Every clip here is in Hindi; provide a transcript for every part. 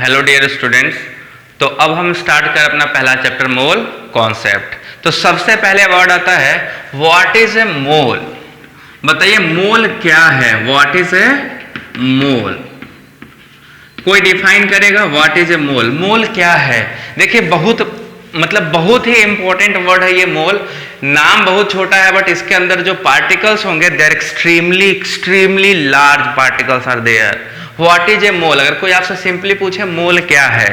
Hello dear students. तो अब हम स्टार्ट कर अपना पहला चैप्टर मोल कॉन्सेप्ट। तो सबसे पहले वर्ड आता है व्हाट इज ए मोल। बताइए मोल क्या है, व्हाट इज ए मोल। कोई डिफाइन करेगा व्हाट इज ए मोल। मोल क्या है? देखिए बहुत ही इंपॉर्टेंट वर्ड है ये मोल। नाम बहुत छोटा है बट इसके अंदर जो पार्टिकल्स होंगे there extremely large particles are there. What is a mole, अगर कोई आपसे सिंपली पूछे मोल क्या है,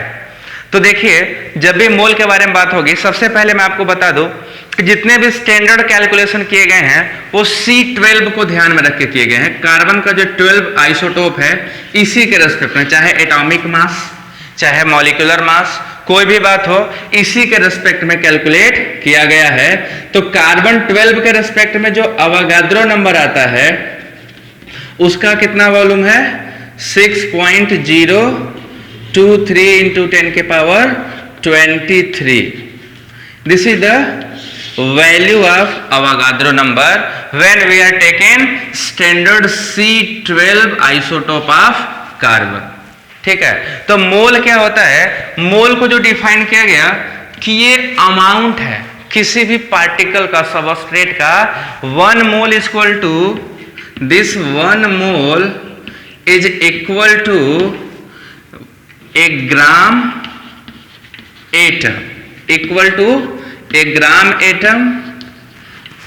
तो देखिए जब भी मोल के बारे में बात होगी सबसे पहले मैं आपको बता दूं कि जितने भी स्टैंडर्ड कैलकुलेशन किए गए हैं वो C12 को ध्यान में रख के किए गए हैं। कार्बन का जो 12 आइसोटोप है इसी के रेस्पेक्ट में, चाहे एटॉमिक मास चाहे मॉलिक्यूलर मास, कोई भी बात हो इसी के रेस्पेक्ट में कैलकुलेट किया गया है। तो कार्बन 12 के रेस्पेक्ट में जो अवोगाद्रो नंबर आता है उसका कितना वॉल्यूम है? 6.023 into 10 के power 23। This is the value of Avogadro number when we are taking standard C12 isotope of carbon. ठीक है, तो मोल क्या होता है? मोल को जो डिफाइन किया गया कि ये अमाउंट है किसी भी पार्टिकल का, सबस्ट्रेट का। 1 mole is equal to this 1 mole is equal to a gram atom, equal to a gram atom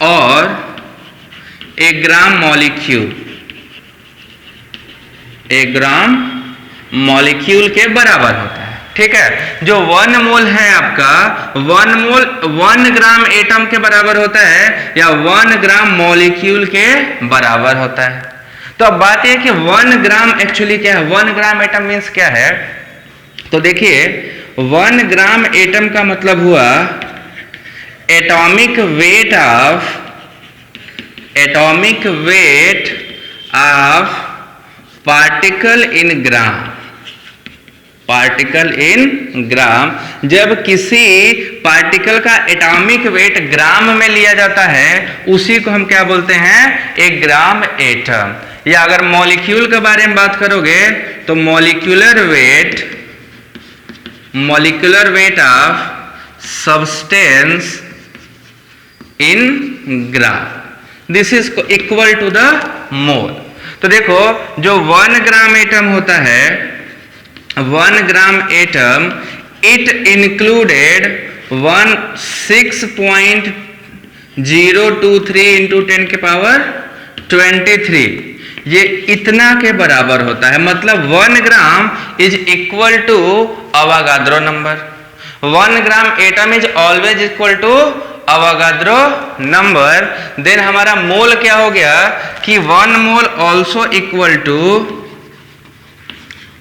और a gram molecule, A gram molecule के बराबर होता है। ठीक है, जो 1 मोल है आपका 1 मोल 1 ग्राम एटम के बराबर होता है या 1 ग्राम मॉलिक्यूल के बराबर होता है। तो अब बात यह कि 1 ग्राम एक्चुअली क्या है? 1 ग्राम एटम मीन्स क्या है? तो देखिए 1 ग्राम एटम का मतलब हुआ atomic weight of particle in gram, particle in gram. जब किसी पार्टिकल का एटॉमिक वेट ग्राम में लिया जाता है उसी को हम क्या बोलते हैं? एक ग्राम एटम। या अगर मॉलिक्यूल के बारे में बात करोगे तो molecular weight of substance in gram, this is equal to the mole. तो देखो जो 1 ग्राम एटम होता है 1 gram atom it included 6.023 into 10 के पावर 23। ये इतना के बराबर होता है, मतलब 1 gram is equal to Avogadro number. 1 gram atom is always equal to Avogadro number. Then हमारा मोल क्या हो गया कि 1 mole also equal to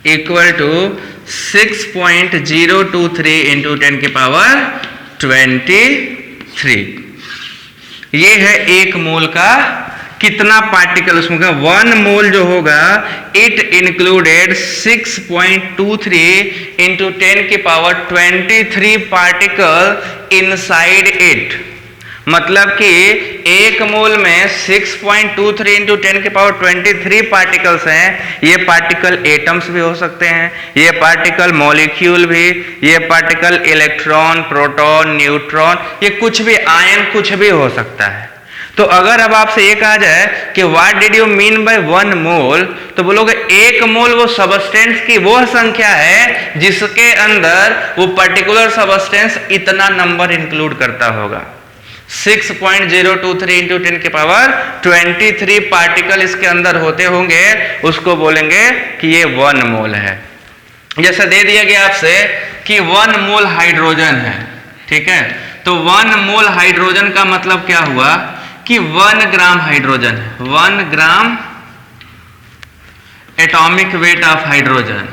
6.023 into 10 के पावर 23। ये है 1 मोल का कितना पार्टिकल उसमें का? 1 मोल जो होगा इट इंक्लूडेड 6.23 into 10 की पावर 23 पार्टिकल इनसाइड इट। मतलब कि 1 मोल में 6.23 into 10 के पावर 23 पार्टिकल्स हैं। ये पार्टिकल एटम्स भी हो सकते हैं, ये पार्टिकल मॉलिक्यूल भी, ये पार्टिकल इलेक्ट्रॉन, प्रोटॉन, न्यूट्रॉन, ये कुछ भी, आयन, कुछ भी हो सकता है। तो अगर अब आपसे ये कहा जाए कि what did you mean by 1 मोल, तो बोलोगे 1 मोल वो सबस्टेंस की वो संख्या है जिसके अंदर वो पर्टिकुलर सबस्टेंस इतना नंबर इंक्लूड करता होगा। 6.023 into 10 के पावर 23 पार्टिकल इसके अंदर होते होंगे, उसको बोलेंगे कि ये 1 मोल है। जैसा दे दिया गया आपसे कि 1 मोल हाइड्रोजन है। ठीक है, तो 1 मोल हाइड्रोजन का मतलब क्या हुआ कि 1 ग्राम हाइड्रोजन है। 1 gram atomic weight of hydrogen,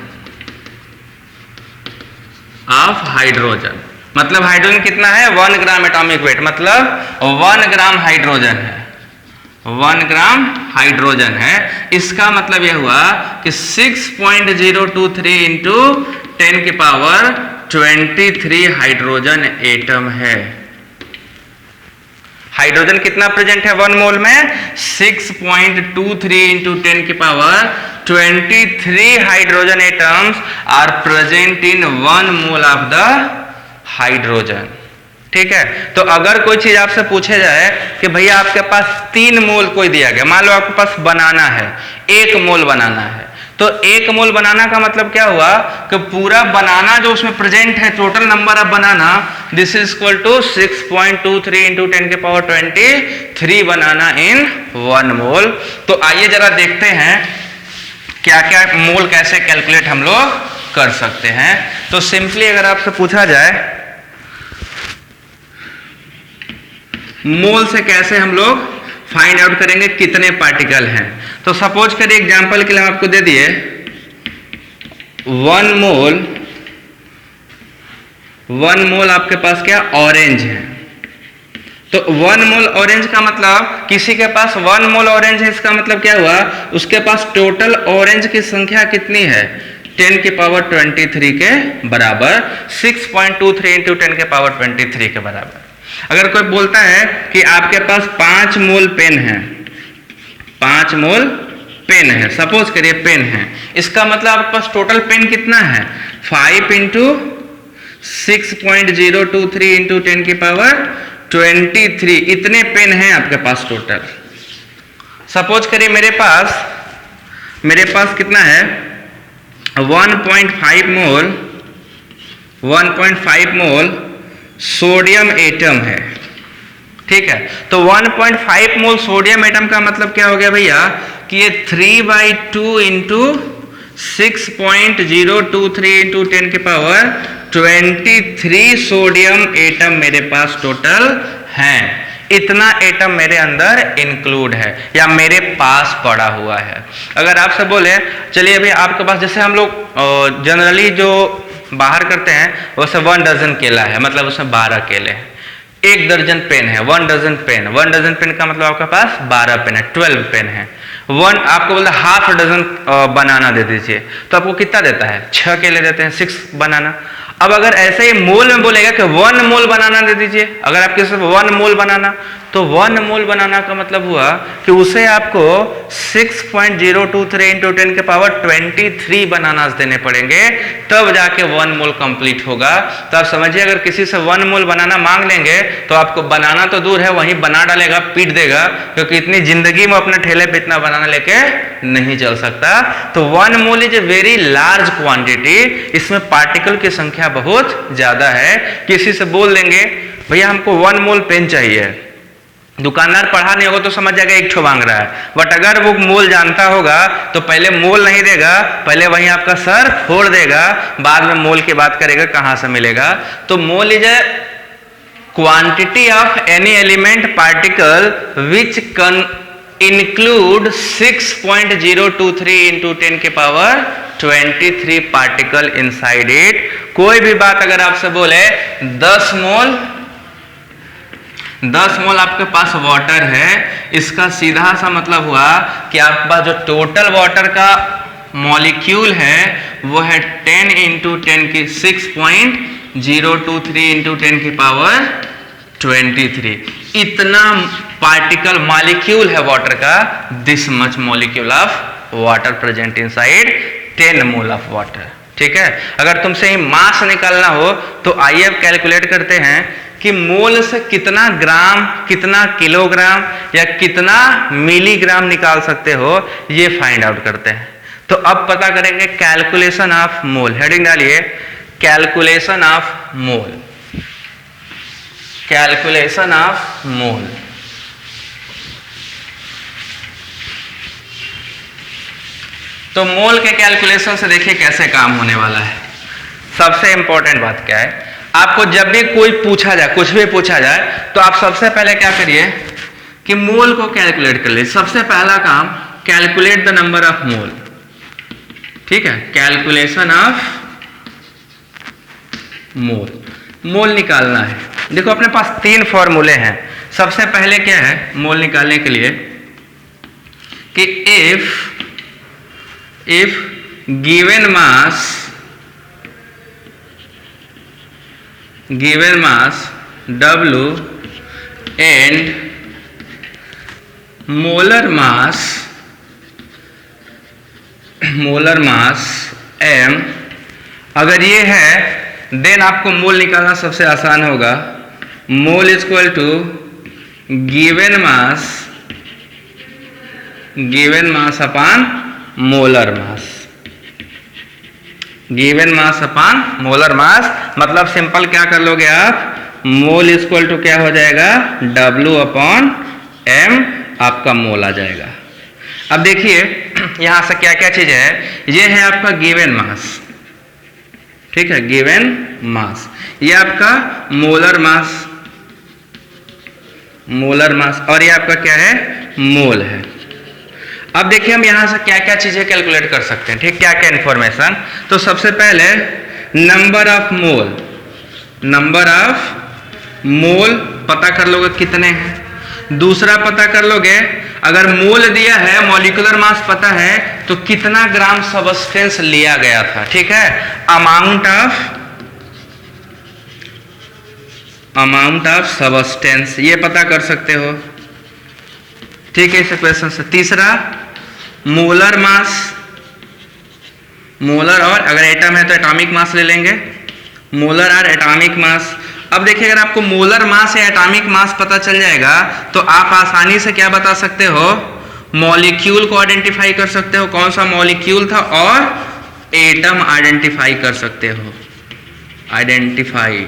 मतलब हाइड्रोजन कितना है? 1 ग्राम एटॉमिक वेट, मतलब 1 ग्राम हाइड्रोजन है, 1 ग्राम हाइड्रोजन है। इसका मतलब यह हुआ कि 6.023 into 10 की पावर 23 हाइड्रोजन एटम है। हाइड्रोजन कितना प्रेजेंट है 1 मोल में? 6.23 into 10 की power 23 hydrogen atoms are present in 1 mole of the hydrogen. ठीक है, तो अगर कोई चीज आपसे पूछे जाए कि भैया आपके पास 3 मोल कोई दिया गया, मान लो आपके पास बनाना है 1 मोल बनाना है, तो 1 मोल बनाना का मतलब क्या हुआ कि पूरा बनाना जो उसमें प्रेजेंट है, टोटल नंबर ऑफ बनाना, this is equal to 6.23 into 10 के पावर 23 बनाना इन 1 मोल। तो आइए जरा देखते हैं क्या क्या मोल कैसे कैलकुलेट हम लोग कर सकते हैं। तो सिंपली अगर आपसे पूछा जाए मोल से कैसे हम लोग फाइंड आउट करेंगे कितने पार्टिकल हैं, तो सपोज करिए एग्जांपल के लिए हम आपको दे दिए 1 मोल आपके पास क्या ऑरेंज है, तो 1 मोल ऑरेंज का मतलब किसी के पास 1 मोल ऑरेंज है, इसका मतलब क्या हुआ उसके पास टोटल ऑरेंज की संख्या कितनी है 10 की पावर 23 के बराबर, 6.23 इंटू 10 के पावर 23 के बराबर। अगर कोई बोलता है कि आपके पास 5 मोल पेन है, 5 मोल पेन है, सपोज करिए पेन है, इसका मतलब आपके पास टोटल पेन कितना है 5 इंटू 6.023 इंटू 10 की पावर 23, इतने पेन हैं आपके पास टोटल। सपोज करिए मेरे पास कितना है 1.5 मोल सोडियम एटम है। ठीक है, तो 1.5 मोल सोडियम एटम का मतलब क्या हो गया भैया कि ये 3/2 इंटू 6.023 इंटू 10 की पावर 23 सोडियम एटम मेरे पास टोटल हैं। इतना एटम मेरे अंदर इंक्लूड है या मेरे पास पड़ा हुआ है। अगर आपसे बोले चलिए अभी आपके पास, जैसे हम लोग जनरली जो बाहर करते हैं वैसे 1 डजन केला है, मतलब उसमें 12 केले हैं, 1 दर्जन पेन है, 1 डजन पेन, 1 डजन पेन का मतलब आपके पास 12 पेन है, 12 पेन है। आपको बोलते हाफ डजन बनाना दे दीजिए, तो आपको कितना देता है 6 केले देते हैं, 6 बनाना। अब अगर ऐसे ही मोल में बोलेगा कि 1 मोल बनाना दे दीजिए, अगर आपके सिर्फ 1 मोल बनाना, तो 1 मोल बनाना का मतलब हुआ कि उसे आपको 6.023 इंटू 10 के पावर 23 बनाना देने पड़ेंगे, तब जाके 1 मोल कंप्लीट होगा। तो आप समझिए अगर किसी से 1 मोल बनाना मांग लेंगे तो आपको बनाना तो दूर है, वहीं बना डालेगा, पीट देगा, क्योंकि इतनी जिंदगी में अपने ठेले पे इतना बनाना लेके नहीं चल सकता। तो 1 mole is a very large quantity, इसमें पार्टिकल की संख्या बहुत ज्यादा है। किसी से बोल देंगे भैया हमको 1 मोल पेन चाहिए, दुकानदार पढ़ा नहीं होगा तो समझ जाएगा 1 ठो मांग रहा है, बट अगर वो मोल जानता होगा तो पहले मोल नहीं देगा, पहले वहीं आपका सर फोड़ देगा, बाद में मोल की बात करेगा कहां से मिलेगा। तो mole is a quantity of any element particle which can include 6.023 into 10 के पावर 23 पार्टिकल इनसाइड इट। कोई भी बात अगर आपसे बोले 10 मोल आपके पास वाटर है, इसका सीधा सा मतलब हुआ कि आपके पास जो टोटल वाटर का मॉलिक्यूल है वो है 10 इंटू 10 की 6.023 इंटू 10 की पावर 23। इतना पार्टिकल मॉलिक्यूल है वाटर का, this much molecule of water present inside 10 mole of water. ठीक है, अगर तुमसे ही मास निकालना हो तो आइए अब कैलकुलेट करते हैं कि मोल से कितना ग्राम, कितना किलोग्राम या कितना मिलीग्राम निकाल सकते हो, ये फाइंड आउट करते हैं। तो अब पता करेंगे कैलकुलेशन ऑफ मोल। हेडिंग डालिए calculation of mole, calculation of mole. तो मोल के कैलकुलेशन से देखिए कैसे काम होने वाला है। सबसे इंपॉर्टेंट बात क्या है, आपको जब भी कोई पूछा जाए, कुछ भी पूछा जाए, तो आप सबसे पहले क्या करिए कि मोल को कैलकुलेट कर लीजिए। सबसे पहला काम calculate the number of mole. ठीक है, कैलकुलेशन ऑफ मोल, मोल निकालना है। देखो अपने पास 3 फॉर्मूले हैं। सबसे पहले क्या है मोल निकालने के लिए कि if given mass W and molar mass molar mass m, अगर ये है देन आपको मोल निकालना सबसे आसान होगा। Mole is equal to given mass upon molar mass, given mass upon molar mass. मतलब सिंपल क्या कर लोगे आप, मोल इज इक्वल टू क्या हो जाएगा, W अपॉन m आपका मोल आ जाएगा। अब देखिए यहां से क्या क्या चीज है, ये है आपका गिवन मास, ठीक है, गिवन मास, ये आपका मोलर मास और ये आपका क्या है, मोल है। अब देखिए हम यहां से क्या क्या चीजें कैलकुलेट कर सकते हैं, ठीक, क्या क्या इंफॉर्मेशन। तो सबसे पहले नंबर ऑफ मोल पता कर लोगे कितने हैं। दूसरा पता कर लोगे अगर मोल दिया है, मॉलिक्यूलर मास पता है, तो कितना ग्राम सबस्टेंस लिया गया था, ठीक है। अमाउंट ऑफ सबस्टेंस ये पता कर सकते हो, ठीक है, इस क्वेश्चन से। तीसरा मोलर मास, मोलर और अगर एटम है तो एटॉमिक मास ले लेंगे, मोलर और एटॉमिक मास। अब देखिए अगर आपको मोलर मास या एटॉमिक मास पता चल जाएगा तो आप आसानी से क्या बता सकते हो, मॉलिक्यूल को आइडेंटिफाई कर सकते हो, कौन सा मॉलिक्यूल था, और एटम आइडेंटिफाई कर सकते हो, आइडेंटिफाई,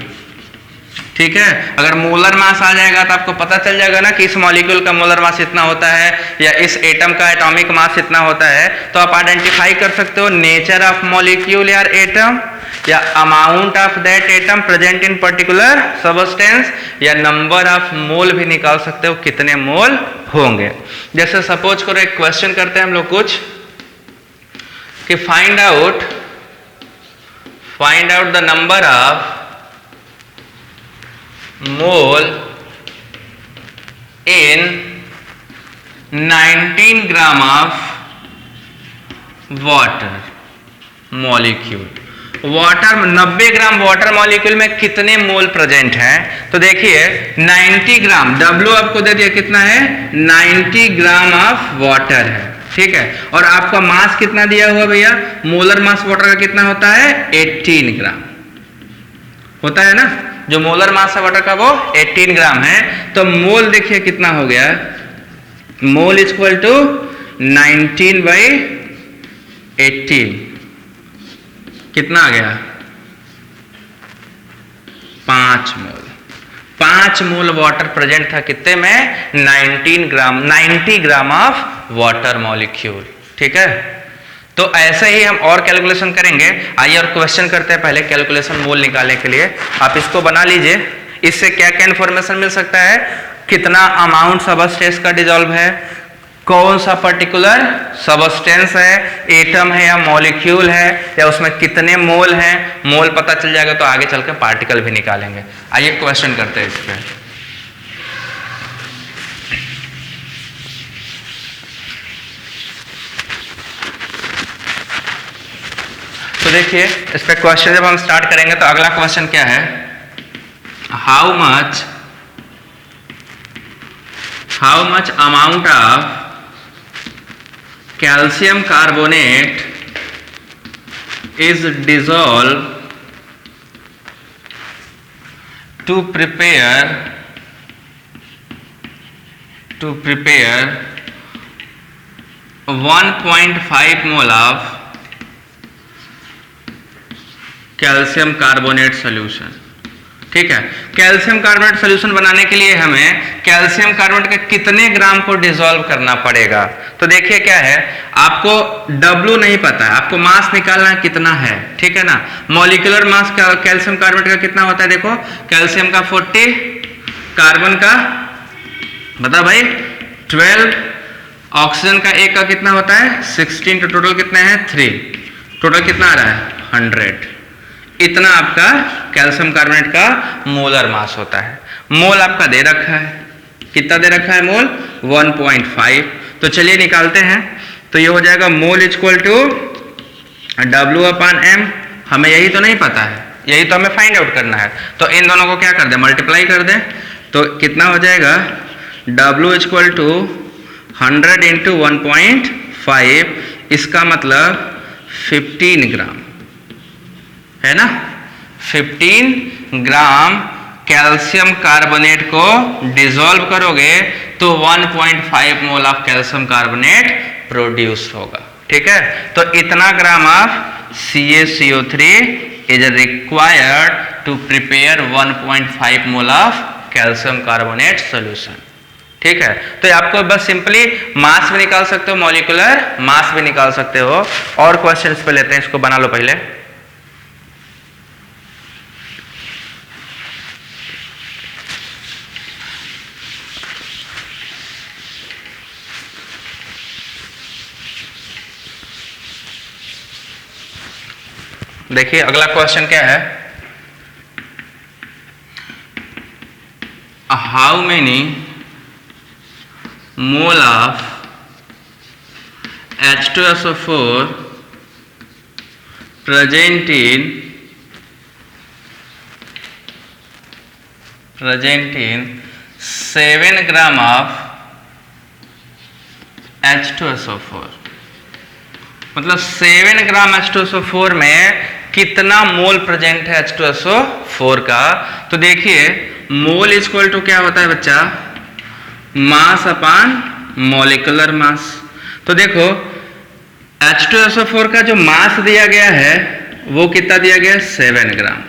ठीक है। अगर मोलर मास आ जाएगा तो आपको पता चल जाएगा ना कि इस मॉलिक्यूल का मोलर मास इतना होता है या इस एटम का एटॉमिक मास इतना होता है, तो आप आइडेंटिफाई कर सकते हो नेचर ऑफ मॉलिक्यूल या एटम, या amount of that atom present in particular substance, या नंबर ऑफ मोल भी निकाल सकते हो, कितने मोल होंगे। जैसे सपोज करो एक क्वेश्चन करते हैं हम लोग कुछ कि find out the number of mole in 19 gram of water molecule. Water 90 gram water molecule में कितने मोल प्रेजेंट हैं। तो देखिए 90 ग्राम, W आपको दे दिया कितना है, 90 ग्राम ऑफ वाटर है, ठीक है। और आपका मास कितना दिया हुआ भैया, मोलर मास वाटर का कितना होता है, 18 ग्राम होता है ना। जो मोलर मास है वाटर का वो 18 ग्राम है। तो मोल देखिए कितना हो गया, मोल इज इक्वल टू 19/18, कितना आ गया, 5 मोल। 5 मोल वाटर प्रेजेंट था कितने में, 90 ग्राम ऑफ वाटर मॉलिक्यूल, ठीक है। तो ऐसे ही हम और कैलकुलेशन करेंगे। आइए और क्वेश्चन करते हैं पहले कैलकुलेशन मोल निकालने के लिए। आप इसको बना लीजिए, इससे क्या क्या इंफॉर्मेशन मिल सकता है, कितना अमाउंट सबस्टेंस का डिसॉल्व है, कौन सा पर्टिकुलर सबस्टेंस है, एटम है या मॉलिक्यूल है, या उसमें कितने मोल हैं, मोल पता चल जाएगा तो आगे चलकर पार्टिकल भी निकालेंगे। आइए क्वेश्चन करते हैं इस पे। तो देखिए इस पे क्वेश्चन जब हम स्टार्ट करेंगे तो अगला क्वेश्चन क्या है, how much amount of calcium carbonate is dissolve to prepare 1.5 mole of calcium carbonate solution, ठीक है। कैल्शियम कार्बोनेट सॉल्यूशन बनाने के लिए हमें कैल्शियम कार्बोनेट के कितने ग्राम को डिसॉल्व करना पड़ेगा। तो देखिए क्या है, आपको W नहीं पता है, आपको मास निकालना कितना है, ठीक है ना। मॉलिक्यूलर मास का कैल्शियम कार्बोनेट का कितना होता है, देखो कैल्शियम का 40, कार्बन का बता भाई 12, ऑक्सीजन का एक का कितना होता है 16, तो टोटल कितने हैं 3, टोटल कितना आ रहा है 100। इतना आपका कैल्शियम कार्बोनेट का मोलर मास होता है। मोल आपका दे रखा है, कितना दे रखा है मोल 1.5। तो चलिए निकालते हैं। तो ये हो जाएगा मोल इज इक्वल टू W/m। हमें यही तो नहीं पता है, यही तो हमें फाइंड आउट करना है। तो इन दोनों को क्या कर दें, मल्टीप्लाई कर दें। तो कितना हो जाएगा W इज इक्वल टू 100 × 1.5। इसका मतलब 15 ग्राम, है ना, 15 ग्राम कैल्शियम कार्बोनेट को डिसॉल्व करोगे तो 1.5 mole of calcium carbonate produce होगा। ठीक है, तो इतना gram of CaCO3 is required to prepare 1.5 mole of calcium carbonate solution. ठीक है, तो आपको बस सिंपली मास भी निकाल सकते हो, मॉलिक्यूलर मास भी निकाल सकते हो। और क्वेश्चन पे लेते हैं, इसको बना लो पहले। देखिए अगला क्वेश्चन क्या है, how many mole of H2SO4 present in 7 gram of H2SO4, मतलब 7 ग्राम H2SO4 में कितना मोल प्रेजेंट है H2SO4 का। तो देखिए मोल इज इक्वल टू क्या होता है बच्चा, मास अपॉन मॉलिक्यूलर मास। तो देखो H2SO4 का जो मास दिया गया है वो कितना दिया गया है, 7 ग्राम।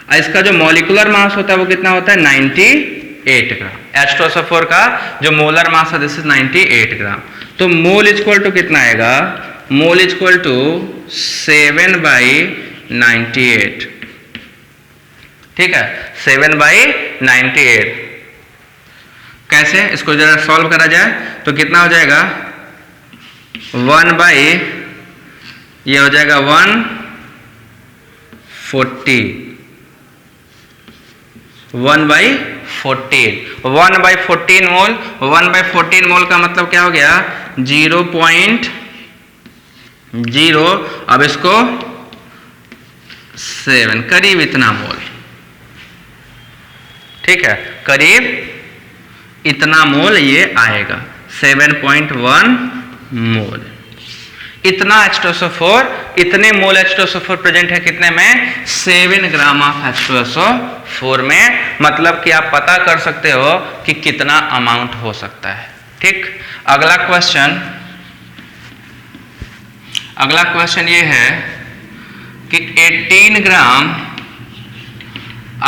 और इसका जो मॉलिक्यूलर मास होता है वो कितना होता है, 98 ग्राम। H2SO4 का जो मोलर मास है दिस इज 98 ग्राम। तो मोल इज इक्वल टू कितना आएगा, मोल इज इक्वल टू 7/98। ठीक है, 7/98। कैसे, इसको जरा सॉल्व करा जाए तो कितना हो जाएगा, 1/, ये हो जाएगा 140, 1/14, 1/14 मोल। 1/14 मोल का मतलब क्या हो गया, 0.0, अब इसको 7, करीब इतना मोल। ठीक है, करीब इतना मोल ये आएगा, 7.1 मोल। इतना H2SO4, इतने मोल H2SO4 प्रेजेंट है कितने में, 7 ग्राम ऑफ H2SO4 में। मतलब कि आप पता कर सकते हो कि कितना अमाउंट हो सकता है। ठीक, अगला क्वेश्चन ये है कि 18 gram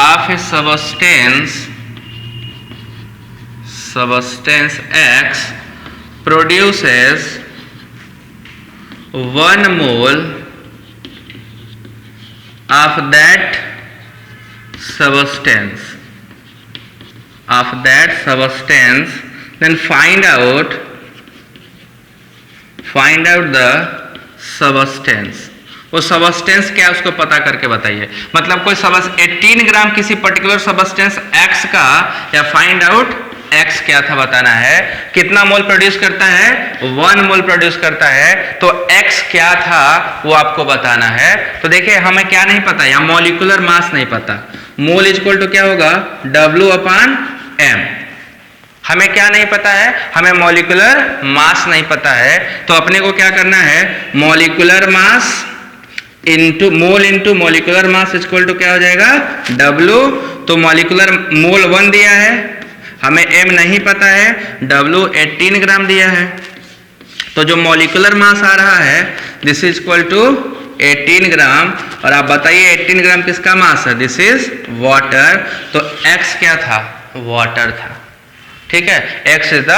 of A substance X produces 1 mole of that substance, then find out the substance। वो सबस्टेंस क्या है उसको पता करके बताइए। मतलब कोई 18 ग्राम किसी पर्टिकुलर सबस्टेंस X का, या फाइंड आउट X क्या था बताना है। कितना मोल प्रोड्यूस करता है, 1 मोल प्रोड्यूस करता है। तो X क्या था वो आपको बताना है। तो देखिए हमें क्या नहीं पता, यहाँ मॉलिक्यूलर मास नहीं पता। मोल इज इक्वल टू क्या होगा, W/M। हमें क्या नहीं पता है, हमें मॉलिक्यूलर मास नहीं पता है। तो अपने को क्या करना है, molecular mass into mole into molecular mass is equal to क्या हो जाएगा, W। तो मॉलिक्यूलर मोल 1 दिया है, हमें M नहीं पता है, W 18 ग्राम दिया है। तो जो मॉलिक्यूलर मास आ रहा है दिस इज इक्वल टू 18 ग्राम। और आप बताइए 18 ग्राम किसका मास है, दिस इज वाटर। तो X क्या था, वाटर था। ठीक है, X इज द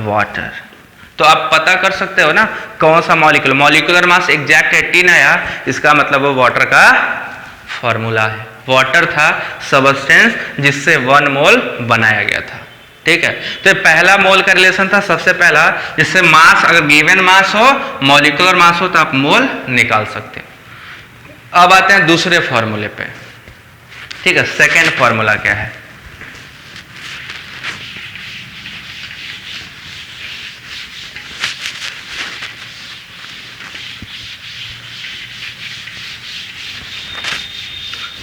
वाटर। तो आप पता कर सकते हो ना कौन सा मॉलिक्यूलर मास एग्जैक्ट 18 आया, इसका मतलब वो वाटर का फॉर्मूला है। वाटर था सबस्टेंस जिससे 1 मोल बनाया गया था। ठीक है, तो पहला मोल का रिलेशन था सबसे पहला, जिससे मास अगर गिवन मास हो, मॉलिक्यूलर मास हो तो आप मोल निकाल सकते हो। अब आते हैं दूसरे फॉर्मूले पे। ठीक है, सेकेंड फॉर्मूला क्या है,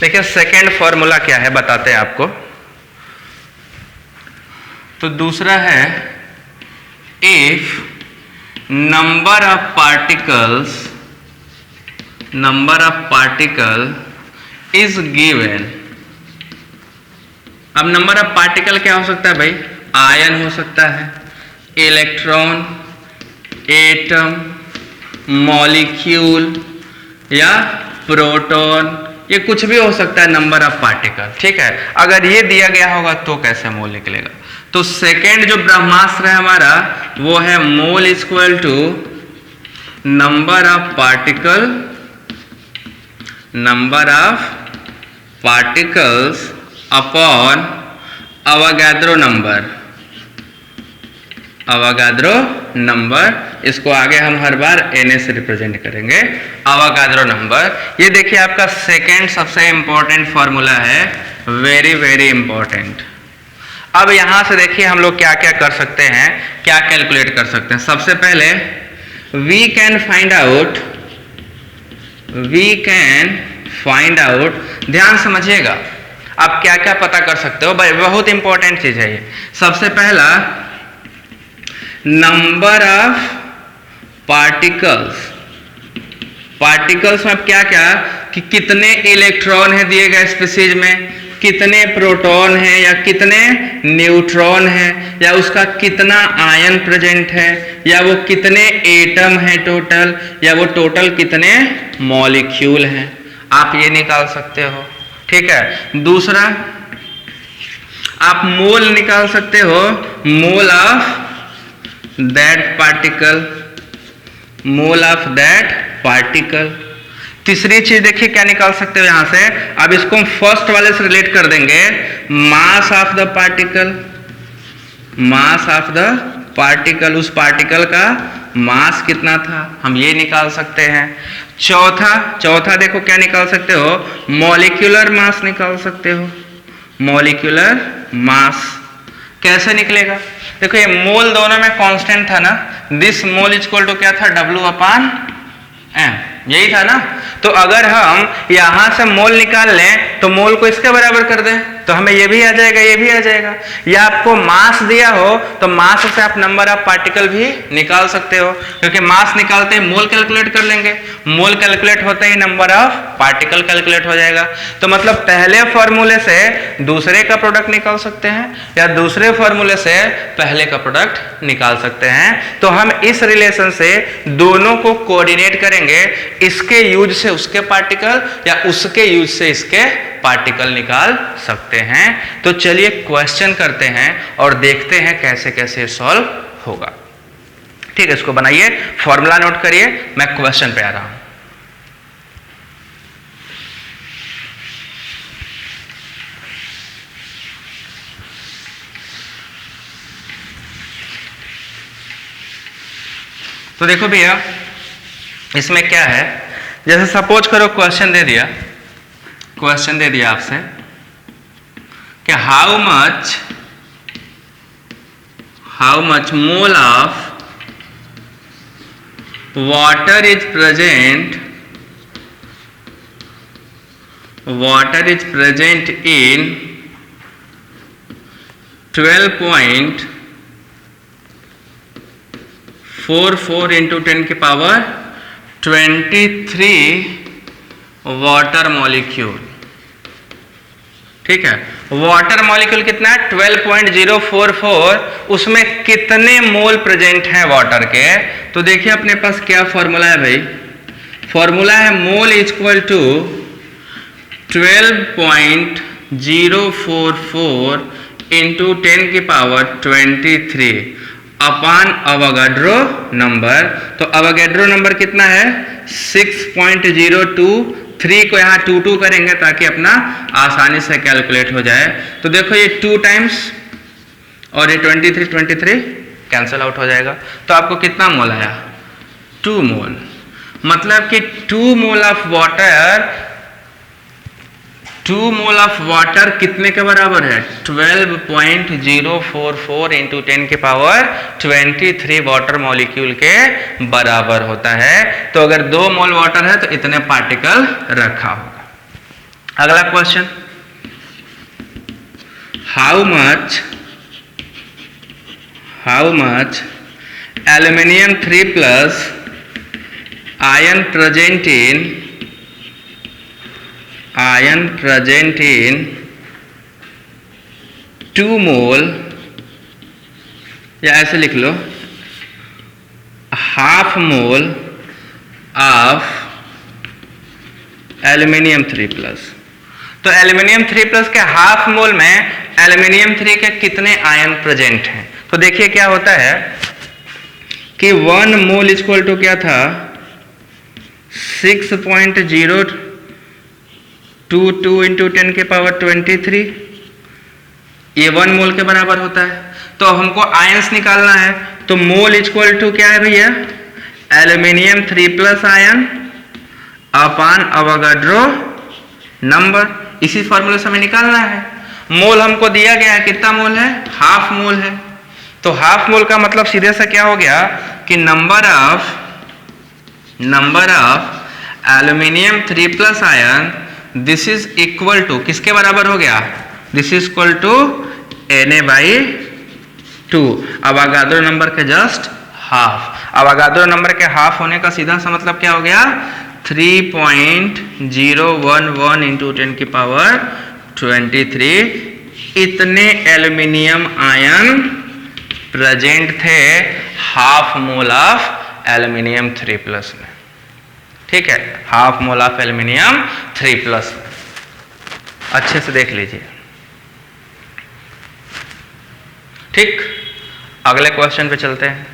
देखिए सेकेंड फॉर्मूला क्या है बताते हैं आपको। तो दूसरा है, if number of particles number of particle is given. अब नंबर ऑफ पार्टिकल क्या हो सकता है भाई? आयन हो सकता है, इलेक्ट्रॉन, एटम, मॉलिक्यूल या प्रोटॉन, ये कुछ भी हो सकता है नंबर ऑफ पार्टिकल। ठीक है, अगर ये दिया गया होगा तो कैसे मोल निकलेगा? तो सेकेंड जो ब्रह्मास्त्र है हमारा वो है mole equal to number of particles upon Avogadro number. इसको आगे हम हर बार Na से रिप्रेजेंट करेंगे, अवोगाद्रो नंबर। ये देखिए आपका सेकेंड सबसे इंपॉर्टेंट फॉर्मूला है, वेरी वेरी इंपॉर्टेंट। अब यहां से देखिए हम लोग क्या क्या कर सकते हैं, क्या कैलकुलेट कर सकते हैं। सबसे पहले वी कैन फाइंड आउट, ध्यान समझिएगा, आप क्या क्या पता कर सकते हो भाई, बहुत इंपॉर्टेंट चीज है ये। सबसे पहला नंबर ऑफ पार्टिकल्स में क्या क्या कि कितने इलेक्ट्रॉन है दिए गए स्पीशीज में, कितने प्रोटॉन है या कितने न्यूट्रॉन है, या उसका कितना आयन प्रेजेंट है, या वो कितने एटम है टोटल, या वो टोटल कितने मॉलिक्यूल हैं, आप ये निकाल सकते हो। ठीक है, दूसरा आप मोल निकाल सकते हो, मोल ऑफ दैट पार्टिकल। तीसरी चीज देखिए क्या निकाल सकते हो यहां से, अब इसको हम फर्स्ट वाले से रिलेट कर देंगे, मास ऑफ द पार्टिकल, उस पार्टिकल का मास कितना था, हम ये निकाल सकते हैं। चौथा देखो क्या निकाल सकते हो, मॉलिक्यूलर मास निकाल सकते हो, मॉलिक्यूलर मास। कैसे निकलेगा? देखो ये मोल दोनों में कांस्टेंट था ना, दिस मोल इक्वल टू क्या था, W/m, यही था ना। तो अगर हम यहां से मोल निकाल लें तो मोल को इसके बराबर कर दें तो हमें ये भी आ जाएगा, ये भी आ जाएगा। या आपको मास दिया हो तो मास से आप नंबर ऑफ पार्टिकल भी निकाल सकते हो, क्योंकि मास निकालते ही मोल कैलकुलेट कर लेंगे, मोल कैलकुलेट होते ही नंबर ऑफ पार्टिकल कैलकुलेट हो जाएगा। तो मतलब पहले फॉर्मूले से दूसरे का प्रोडक्ट निकाल सकते हैं या दूसरे फॉर्मूले से पहले का प्रोडक्ट निकाल सकते हैं। तो हम इस रिलेशन से दोनों को कोऑर्डिनेट करेंगे, इसके यूज से उसके पार्टिकल या उसके यूज से इसके पार्टिकल निकाल सकते हैं। तो चलिए क्वेश्चन करते हैं और देखते हैं कैसे कैसे सॉल्व होगा। ठीक है, इसको बनाइए, फॉर्मूला नोट करिए, मैं क्वेश्चन पे आ रहा हूं। तो देखो भैया इसमें क्या है, जैसे सपोज करो क्वेश्चन दे दिया आपसे कि how much mole of water is present in 12.44 into 10 की पावर 23 वाटर मॉलिक्यूल। ठीक है, वाटर मॉलिक्यूल कितना है, 12.044, उसमें कितने मोल प्रेजेंट हैं वाटर के। तो देखिए अपने पास क्या फॉर्मूला है भाई, फॉर्मूला है मोल इक्वल टू 12.044 इंटू 10 की पावर 23 अपान अवोगाड्रो नंबर। तो अवोगाड्रो नंबर कितना है 6.02, 3 को यहाँ 2 करेंगे ताकि अपना आसानी से कैलकुलेट हो जाए। तो देखो ये 2 टाइम्स और ये 23 कैंसिल आउट हो जाएगा। तो आपको कितना मोल आया, 2 मोल। मतलब कि 2 मोल ऑफ वाटर कितने के बराबर है, 12.044 इंटू 10 की पावर 23 वाटर मॉलिक्यूल के बराबर होता है। तो अगर 2 मोल वाटर है तो इतने पार्टिकल रखा होगा। अगला question, how much aluminium 3+ ion present in ion present in 2 मोल, या ऐसे लिख लो हाफ मोल ऑफ एल्यूमिनियम 3+। तो एल्यूमिनियम 3+ के हाफ मोल में एल्यूमिनियम 3 के कितने आयन प्रेजेंट हैं? तो देखिए क्या होता है कि 1 मोल इक्वल टू क्या था 6.022 इंटू 10 के पावर 23, ये 1 मोल के बराबर होता है। तो हमको आयंस निकालना है, तो मोल इक्वल टू क्या है भैया एल्यूमिनियम 3+ आयन अपान अवोगाड्रो नंबर, इसी फॉर्मूले से हमें निकालना है। मोल हमको दिया गया है, कितना मोल है? हाफ मोल है। तो हाफ मोल का मतलब सीधे से क्या हो गया कि number of aluminium 3+ ion this is equal to किसके बराबर हो गया? This is equal to Na/2, Avogadro number के जस्ट हाफ। अवोगाड्रो नंबर के हाफ होने का सीधा सा मतलब क्या हो गया 3.011 इंटू 10 की पावर 23 इतने एल्यूमिनियम आयन प्रेजेंट थे हाफ मोल ऑफ एल्यूमिनियम 3+ में। ठीक है, हाफ मोल ऑफ एल्यूमिनियम 3+ में। अच्छे से देख लीजिए। ठीक, अगले क्वेश्चन पे चलते हैं।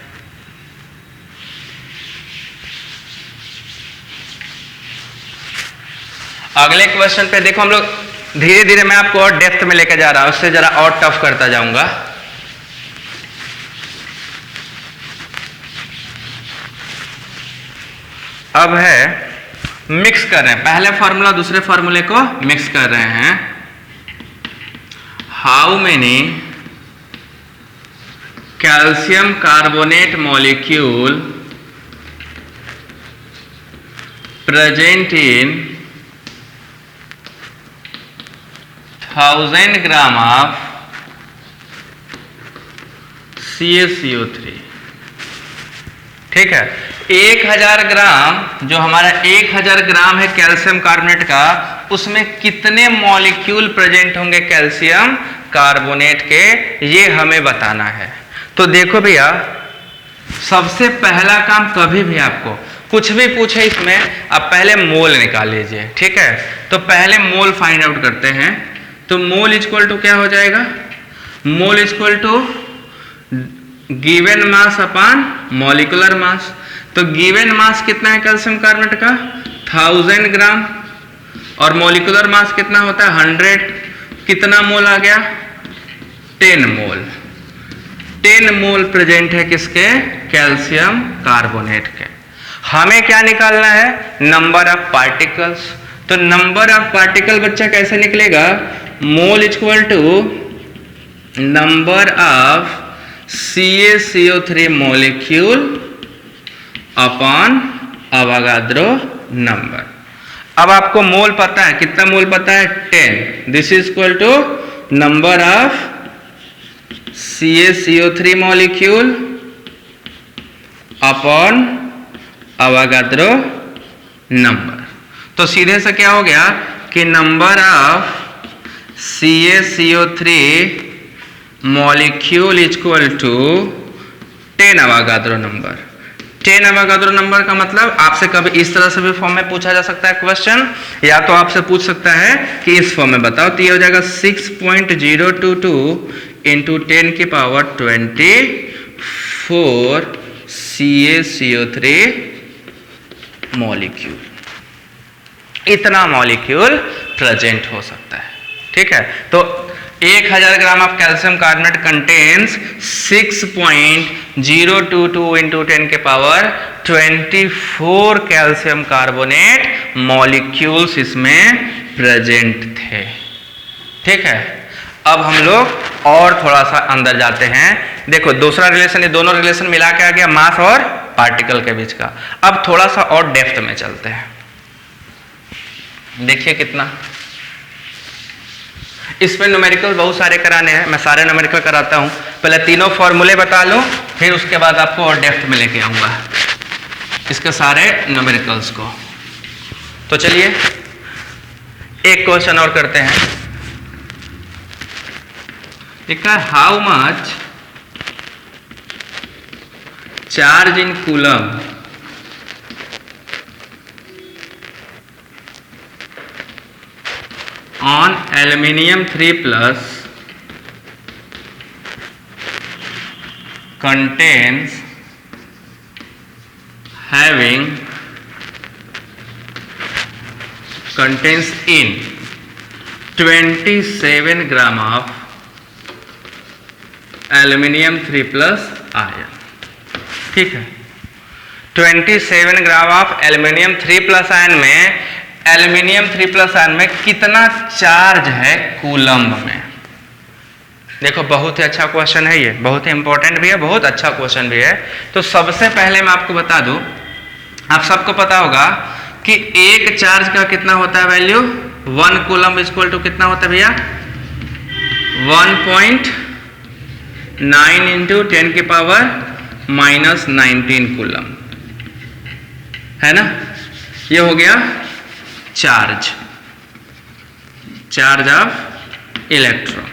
अगले क्वेश्चन पे देखो, हम लोग धीरे धीरे मैं आपको और डेप्थ में लेकर जा रहा हूं, उससे जरा और टफ करता जाऊंगा। अब है मिक्स कर रहे हैं, पहले फॉर्मूला दूसरे फॉर्मूले को मिक्स कर रहे हैं। How many calcium carbonate molecule present in 1000 gram of CaCO3। ठीक है, 1000 ग्राम जो हमारा 1000 ग्राम है कैल्शियम कार्बोनेट का, उसमें कितने मॉलिक्यूल प्रेजेंट होंगे कैल्शियम कार्बोनेट के, ये हमें बताना है। तो देखो भैया, सबसे पहला काम कभी भी आपको कुछ भी पूछे इसमें, आप पहले मोल निकाल लीजिए। ठीक है, तो पहले मोल फाइंड आउट करते हैं। तो मोल इक्वल टू क्या हो जाएगा? Mole equal to given mass upon molecular mass. तो गिवन मास कितना है कैल्शियम कार्बोनेट का? 1000 ग्राम, और मॉलिक्यूलर मास कितना होता है? 100। कितना मोल आ गया? 10 मोल। 10 मोल प्रेजेंट है किसके? कैल्शियम कार्बोनेट के। हमें क्या निकालना है? Number of particles. तो नंबर ऑफ पार्टिकल बच्चा कैसे निकलेगा? Mole equal to number of CaCO3 molecule upon Avogadro number. अब आपको मोल पता है, कितना मोल पता है? 10। This is equal to number of CaCO3 molecule upon Avogadro number. तो सीधे से क्या हो गया कि number of CaCO3 molecule equal to 10 Avogadro number. 10 Avogadro number का मतलब आपसे कभी इस तरह से भी फॉर्म में पूछा जा सकता है क्वेश्चन, या तो आपसे पूछ सकता है कि इस फॉर्म में बताओ। तो ये हो जाएगा 6.022 इंटू 10 की पावर 24 CaCO3 मॉलिक्यूल। इतना मॉलिक्यूल प्रेजेंट हो सकता है। ठीक है, तो 1000 gram of calcium carbonate contains 6.022 into 10 के पावर 24 कैल्शियम कार्बोनेट मॉलिक्यूल्स इसमें प्रेजेंट थे। ठीक है, अब हम लोग और थोड़ा सा अंदर जाते हैं। देखो दूसरा रिलेशन, ये दोनों रिलेशन मिला के आ गया मास और पार्टिकल के बीच का। अब थोड़ा सा और डेप्थ में चलते हैं। देखिए कितना, इसमें न्यूमेरिकल बहुत सारे कराने हैं, मैं सारे न्यूमेरिकल कराता हूं। पहले तीनों फॉर्मूले बता लूं, फिर उसके बाद आपको और डेप्थ में लेके आऊंगा इसके सारे न्यूमेरिकल्स को। तो चलिए, एक क्वेश्चन और करते हैं। लिखा है how much charge in coulomb on aluminium 3+ contains in 27 gram of aluminium 3+ iron। ठीक है, 27 ग्राम ऑफ एल्यूमिनियम 3+ आयन में, एल्यूमिनियम 3+ आयन में कितना चार्ज है कूलम्ब में। देखो बहुत ही अच्छा क्वेश्चन है ये, बहुत ही इंपॉर्टेंट भी है, बहुत अच्छा क्वेश्चन भी है। तो सबसे पहले मैं आपको बता दूं, आप सबको पता होगा कि एक चार्ज का कितना होता है वैल्यू, 1 कूलम्ब इक्वल टू कितना होता है भैया, 1.9 इंटू 10⁻⁻19 कूलम्ब, है ना। ये हो गया चार्ज ऑफ इलेक्ट्रॉन,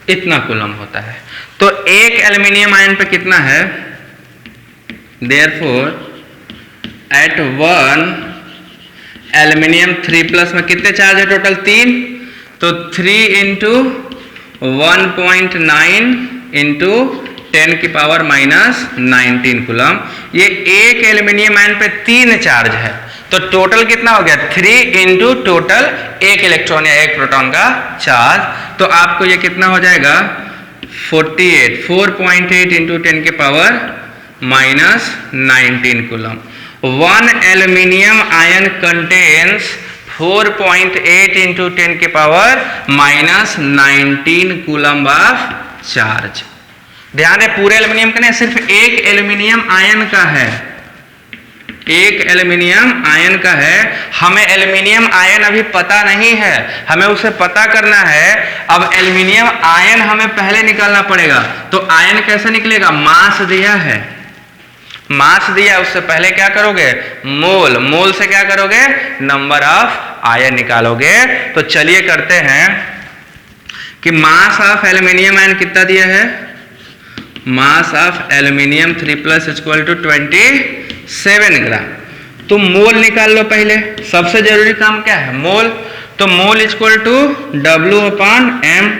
इतना कूलम्ब होता है। तो एक एल्यूमिनियम आयन पे कितना है, देयरफॉर एट 1 एल्यूमिनियम 3+ में कितने चार्ज है टोटल, 3। तो 3 इंटू 1.9 इंटू 10⁻⁻19 कूलम्ब। ये एक एल्यूमिनियम आयन पे 3 चार्ज है, तो टोटल कितना हो गया, 3 इंटू टोटल एक इलेक्ट्रॉन या एक प्रोटॉन का चार्ज। तो आपको ये कितना हो जाएगा, 4.8 into 10⁻⁻19 coulomb. 1 aluminium ion contains 4.8 into 10⁻⁻19 coulomb of charge. ध्यान है, पूरे एल्यूमिनियम का नहीं, सिर्फ एक एल्यूमिनियम आयन का है, एक एल्यूमिनियम आयन का है। हमें एल्यूमिनियम आयन अभी पता नहीं है, हमें उसे पता करना है। अब एल्यूमिनियम आयन हमें पहले निकालना पड़ेगा। तो आयन कैसे निकलेगा, मास दिया है, मास दिया, उससे पहले क्या करोगे, मोल से क्या करोगे, नंबर ऑफ आयन निकालोगे। तो चलिए करते हैं कि मास ऑफ एल्यूमिनियम आयन कितना दिया है, mass of aluminium 3+ equal to 27 gram. तो मोल निकाल लो पहले, सबसे जरूरी काम क्या है, मोल। तो mole equal to W/m।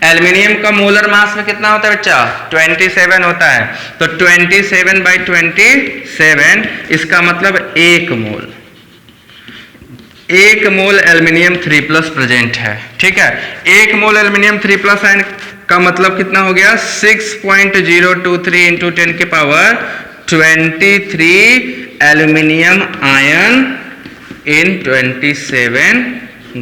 Aluminium का मोलर मास में कितना होता है बच्चा, 27 होता है। तो 27/27, इसका मतलब 1 मोल, 1 मोल एल्यूमिनियम 3+ प्रेजेंट है। ठीक है, 1 मोल एल्यूमिनियम 3+ आयन का मतलब कितना हो गया, 6.023 इंटू 10⁻23 एल्यूमिनियम आयन इन 27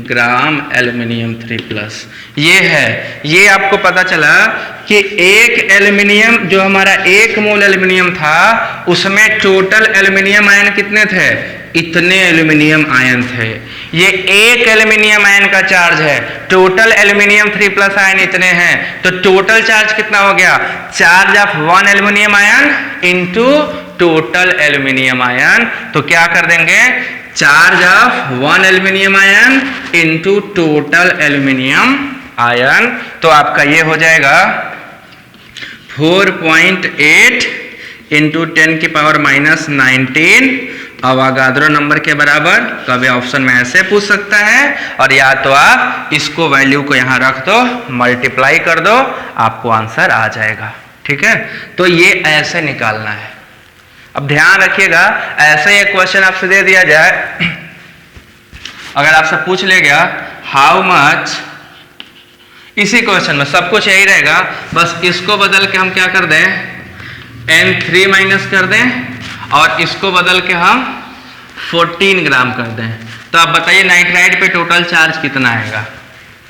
ग्राम एल्यूमिनियम 3+। ये है, ये आपको पता चला कि एक एल्यूमिनियम, जो हमारा 1 मोल एल्यूमिनियम था, उसमें टोटल एल्यूमिनियम आयन कितने थे, इतने एल्यूमिनियम आयन थे। ये एक एल्यूमिनियम आयन का चार्ज है, टोटल एल्यूमिनियम 3+ आयन इतने हैं। तो टोटल चार्ज कितना हो गया, charge of 1 aluminium ion into total aluminium ion. तो क्या कर देंगे, charge of 1 aluminium ion into total aluminium ion. तो आपका ये हो जाएगा 4.8 इंटू 10⁻⁻19 अवागाद्रो नंबर के बराबर। कभी ऑप्शन में ऐसे पूछ सकता है, और या तो आप इसको वैल्यू को यहां रख दो, मल्टीप्लाई कर दो, आपको आंसर आ जाएगा। ठीक है, तो ये ऐसे निकालना है। अब ध्यान रखिएगा, ऐसे एक क्वेश्चन आपसे दे दिया जाए, अगर आपसे पूछ ले गया हाउ मच, इसी क्वेश्चन में सब कुछ यही रहेगा, बस इसको बदल के हम क्या कर दें, N3 माइनस कर दें, और इसको बदल के हम 14 ग्राम कर दें। तो आप बताइए नाइट्राइड पे टोटल चार्ज कितना आएगा।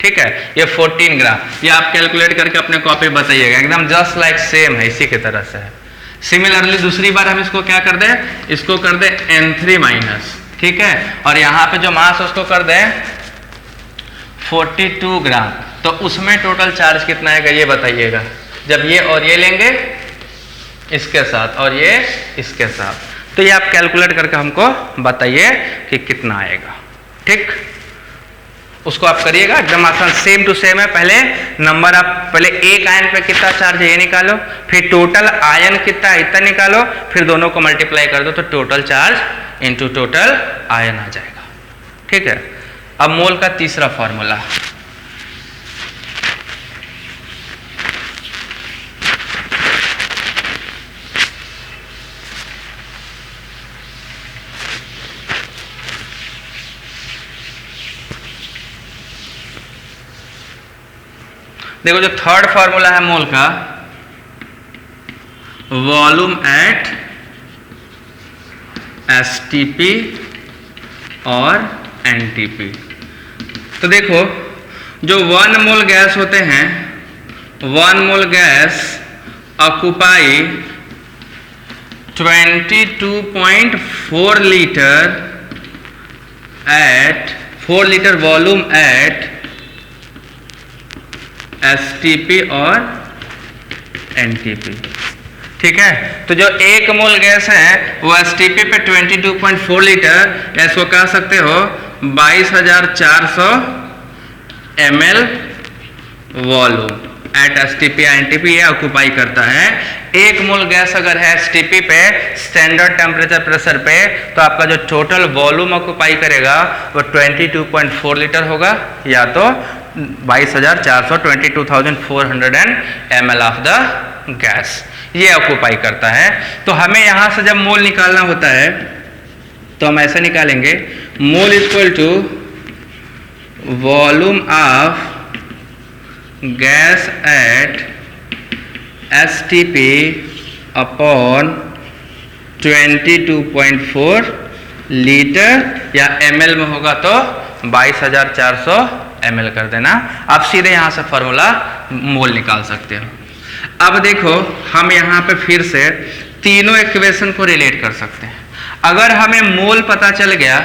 ठीक है, ये 14 ग्राम, ये आप कैलकुलेट करके अपने कॉपी बताइएगा, एकदम जस्ट लाइक सेम है, इसी की तरह से है। सिमिलरली दूसरी बार हम इसको क्या कर दें, इसको कर दें N3 माइनस। ठीक है, और यहाँ पे जो मास उसको कर दें 42 ग्राम। तो उसमें टोटल चार्ज कितना आएगा ये बताइएगा, जब ये और ये लेंगे इसके साथ और ये इसके साथ। तो ये आप कैलकुलेट करके हमको बताइए कि कितना आएगा। ठीक, उसको आप करिएगा, एकदम आसान, सेम टू सेम है। पहले नंबर आप पहले एक आयन पे कितना चार्ज है ये निकालो, फिर टोटल आयन कितना है इतना निकालो, फिर दोनों को मल्टीप्लाई कर दो तो total charge into total ion आ जाएगा। ठीक है, अब मोल का तीसरा फॉर्मूला, देखो जो थर्ड फॉर्मूला है मोल का, वॉल्यूम एट एसटीपी और एनटीपी। तो देखो जो 1 मोल गैस होते हैं, 1 मोल gas occupy 22.4 litre at 4 litre volume at STP और एनटीपी। ठीक है, तो जो 1 मोल गैस है वो एसटीपी पे 22.4 लीटर, या इसको कह सकते हो 22,400 ml वॉल्यूम एट एसटीपी या एनटीपी ये ऑक्यूपाई करता है। 1 मोल गैस अगर है एसटीपी पे स्टैंडर्ड टेम्परेचर प्रेशर पे, तो आपका जो टोटल वॉल्यूम ऑक्यूपाई करेगा वो 22.4 लीटर होगा, या तो 22,400 22,400 ml ऑफ द गैस ये ऑक्यूपाई करता है। तो हमें यहां से जब मोल निकालना होता है तो हम ऐसा निकालेंगे, mole equal to volume of gas at STP upon 22.4 litre, या ml में होगा तो 22,400 ml कर देना। आप सीधे यहां से फॉर्मूला मोल निकाल सकते हो। अब देखो हम यहां पे फिर से तीनों इक्वेशन को रिलेट कर सकते हैं। अगर हमें मोल पता चल गया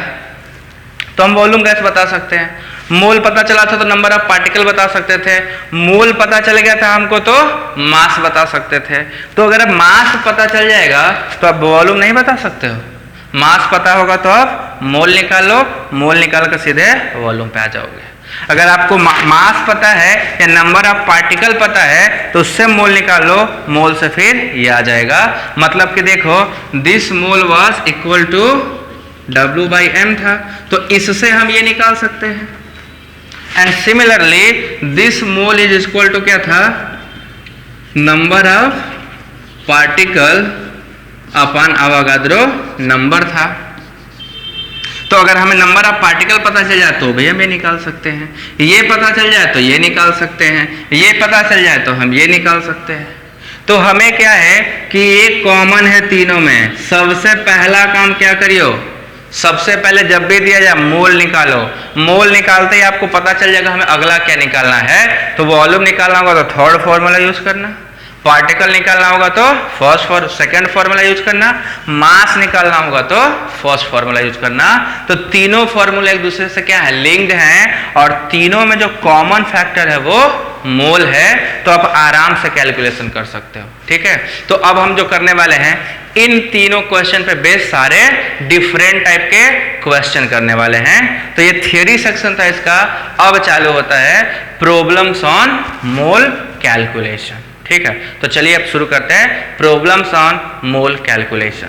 तो हम वॉल्यूम गैस बता सकते हैं, मोल पता चला था तो नंबर ऑफ पार्टिकल बता सकते थे, मोल पता चल गया था हमको तो मास बता सकते थे। तो अगर अब मास पता चल जाएगा तो आप वॉल्यूम नहीं बता सकते हो, मास पता होगा तो आप मोल निकाल लो, मोल निकाल कर सीधे वॉल्यूम पे आ जाओगे। अगर आपको मास पता है या नंबर ऑफ पार्टिकल पता है तो उससे मोल निकाल लो, मोल से फिर ये आ जाएगा। मतलब कि देखो this mole was equal to W/m था, तो इससे हम ये निकाल सकते हैं। And similarly this mole is equal to क्या था, number of particle upon Avogadro number था। तो अगर हमें नंबर ऑफ पार्टिकल पता चल जाए तो भी हम ये निकाल सकते हैं, ये पता चल जाए तो ये निकाल सकते हैं, ये पता चल जाए तो हम ये निकाल सकते हैं। तो हमें क्या है कि ये कॉमन है तीनों में। सबसे पहला काम क्या करियो, सबसे पहले जब भी दिया जाए मोल निकालो, मोल निकालते ही आपको पता चल जाएगा हमें अगला क्या निकालना है। तो वॉल्यूम निकालना होगा तो थर्ड फॉर्मूला यूज करना, पार्टिकल निकालना होगा तो सेकंड फॉर्मूला यूज करना, मास निकालना होगा तो फर्स्ट फॉर्मूला यूज करना। तो तीनों फॉर्मूला एक दूसरे से क्या है, लिंक्ड हैं, और तीनों में जो कॉमन फैक्टर है वो मोल है। तो आप आराम से कैलकुलेशन कर सकते हो। ठीक है, तो अब हम जो करने वाले हैं इन तीनों क्वेश्चन पे बेस सारे डिफरेंट टाइप के क्वेश्चन करने वाले हैं। तो ये थियरी सेक्शन था इसका, अब चालू होता है प्रॉब्लम्स ऑन मोल कैलकुलेशन। ठीक है, तो चलिए अब शुरू करते हैं प्रॉब्लम्स ऑन मोल कैलकुलेशन।